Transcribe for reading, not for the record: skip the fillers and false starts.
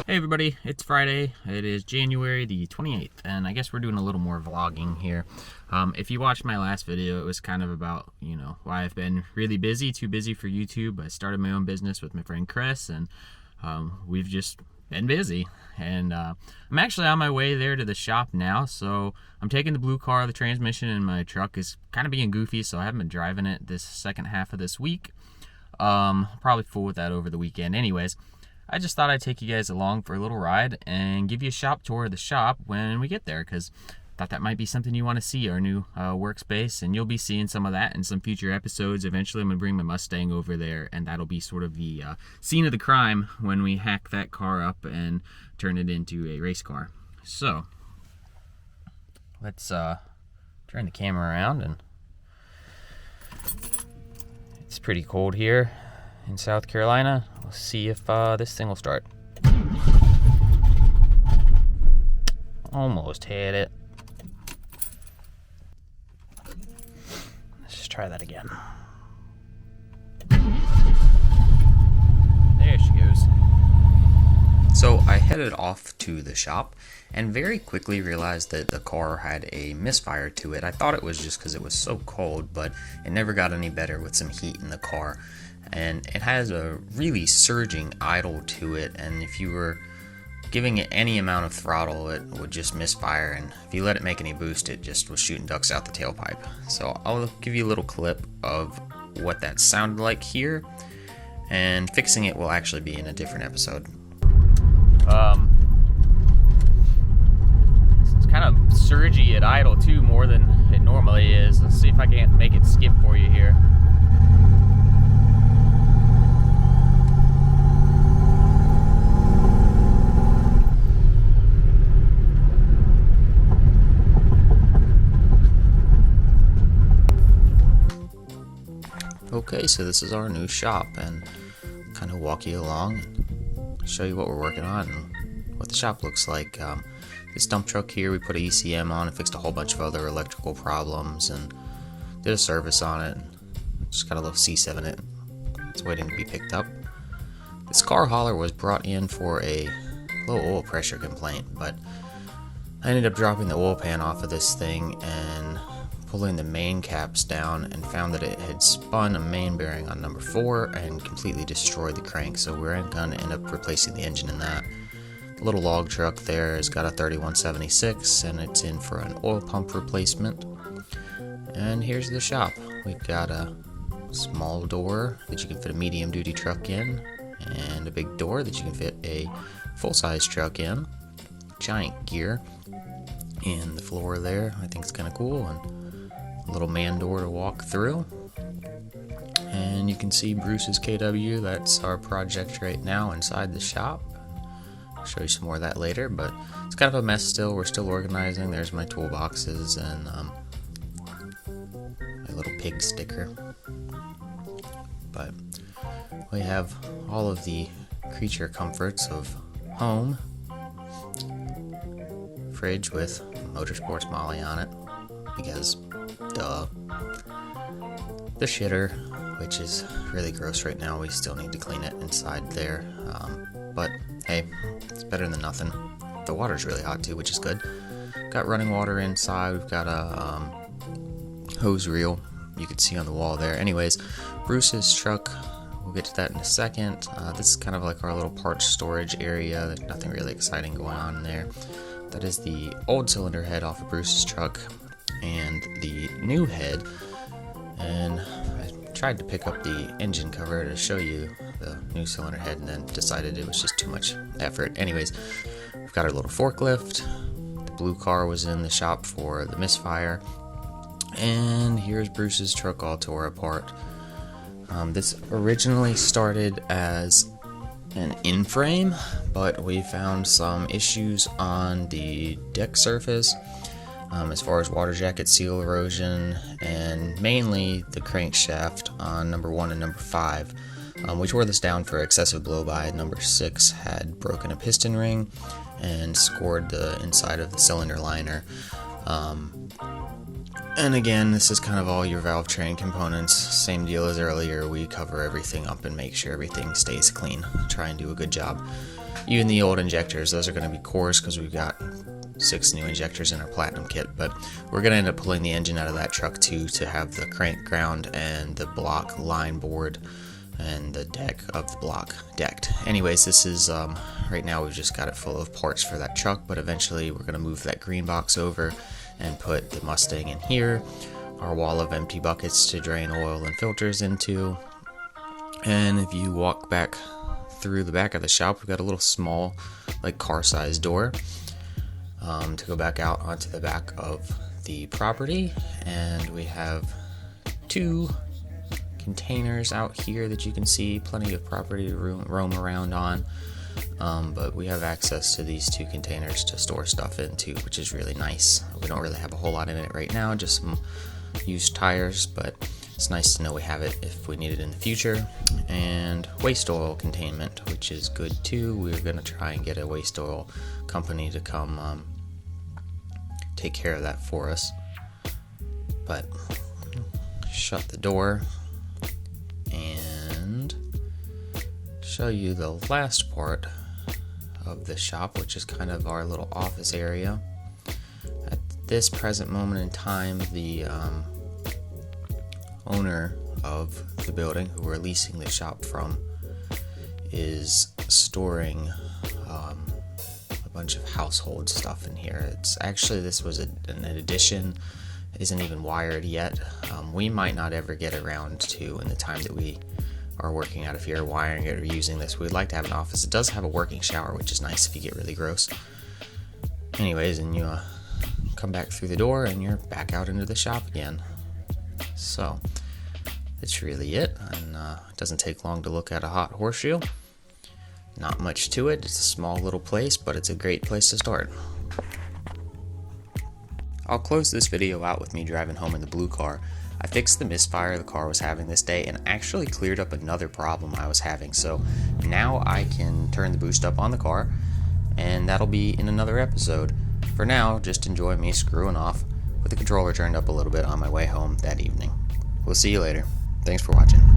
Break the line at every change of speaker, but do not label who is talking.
Hey everybody, it's Friday. It is January the 28th, and I guess we're doing a little more vlogging here. If you watched my last video, it was kind of about, why I've been really busy, too busy for YouTube. I started my own business with my friend Chris, and we've just been busy. And I'm actually on my way there to the shop now, so I'm taking the blue car. The transmission in my truck is kind of being goofy, so I haven't been driving it this second half of this week. Probably fool with that over the weekend. Anyways, I just thought I'd take you guys along for a little ride and give you a shop tour of the shop when we get there, because I thought that might be something you want to see, our new workspace, and you'll be seeing some of that in some future episodes. Eventually I'm going to bring my Mustang over there, and that'll be sort of the scene of the crime when we hack that car up and turn it into a race car. So let's turn the camera around, and it's pretty cold here in South Carolina. We'll see if this thing will start. Almost had it. Let's just try that again. There she goes. So I headed off to the shop and very quickly realized that the car had a misfire to it. I thought it was just because it was so cold, but it never got any better with some heat in the car. And it has a really surging idle to it, and if you were giving it any amount of throttle, it would just misfire, and if you let it make any boost, it just was shooting ducks out the tailpipe. So I'll give you a little clip of what that sounded like here, and fixing it will actually be in a different episode. It's kind of surgy at idle too, more than it normally is. Let's see if I can't make it skip for you here. Okay, so this is our new shop, and kind of walk you along and show you what we're working on and what the shop looks like. This dump truck here, we put a ECM on and fixed a whole bunch of other electrical problems and did a service on it. Just got a little C7 in it. It's waiting to be picked up. This car hauler was brought in for a low oil pressure complaint, but I ended up dropping the oil pan off of this thing and pulling the main caps down and found that it had spun a main bearing on number 4 and completely destroyed the crank, so we're going to end up replacing the engine in that. The little log truck there has got a 3176 and it's in for an oil pump replacement. And here's the shop. We've got a small door that you can fit a medium duty truck in, and a big door that you can fit a full-size truck in. Giant gear in the floor there. I think it's kind of cool, and a little man door to walk through. And you can see Bruce's KW. That's our project right now inside the shop. I'll show you some more of that later, but it's kind of a mess still. We're still organizing. There's my toolboxes and my little pig sticker. But we have all of the creature comforts of home. Fridge with Motorsports Molly on it, because duh. The shitter, which is really gross right now. We still need to clean it inside there, but hey, it's better than nothing. The water's really hot too, which is good. Got running water inside. We've got a hose reel you can see on the wall there. Anyways, Bruce's truck, we'll get to that in a second. This is kind of like our little parts storage area. There's nothing really exciting going on in there. That is the old cylinder head off of Bruce's truck and the new head. And I tried to pick up the engine cover to show you the new cylinder head and then decided it was just too much effort. Anyways, we've got our little forklift. The blue car was in the shop for the misfire. And here's Bruce's truck all tore apart. This originally started as an in-frame, but we found some issues on the deck surface as far as water jacket seal erosion, and mainly the crankshaft on number 1 and number 5. We tore this down for excessive blow-by. Number 6 had broken a piston ring and scored the inside of the cylinder liner. And again, this is kind of all your valve train components. Same deal as earlier, we cover everything up and make sure everything stays clean. Try and do a good job. Even the old injectors, those are going to be coarse because we've got 6 new injectors in our Platinum kit, but we're going to end up pulling the engine out of that truck too to have the crank ground and the block line board and the deck of the block decked. Anyways, this is, right now we've just got it full of parts for that truck, but eventually we're going to move that green box over and put the Mustang in here, our wall of empty buckets to drain oil and filters into. And if you walk back through the back of the shop, we've got a little small, like car-sized door to go back out onto the back of the property. And we have 2 containers out here that you can see, plenty of property to roam around on. But we have access to these 2 containers to store stuff into, which is really nice. We don't really have a whole lot in it right now, just some used tires, but it's nice to know we have it if we need it in the future. And waste oil containment, which is good too. We're going to try and get a waste oil company to come take care of that for us. But shut the door and show you the last part of the shop, which is kind of our little office area. At this present moment in time, the owner of the building, who we're leasing the shop from, is storing a bunch of household stuff in here. It's actually, this was an addition. It isn't even wired yet. We might not ever get around to, in the time that we are working out of here, wiring it or using this. We'd like to have an office. It does have a working shower, which is nice if you get really gross. Anyways, and you come back through the door and you're back out into the shop again. So that's really it, and it doesn't take long to look at a hot horseshoe. Not much to it. It's a small little place, but it's a great place to start. I'll close this video out with me driving home in the blue car. I fixed the misfire the car was having this day and actually cleared up another problem I was having, so now I can turn the boost up on the car, and that'll be in another episode. For now, just enjoy me screwing off with the controller turned up a little bit on my way home that evening. We'll see you later. Thanks for watching.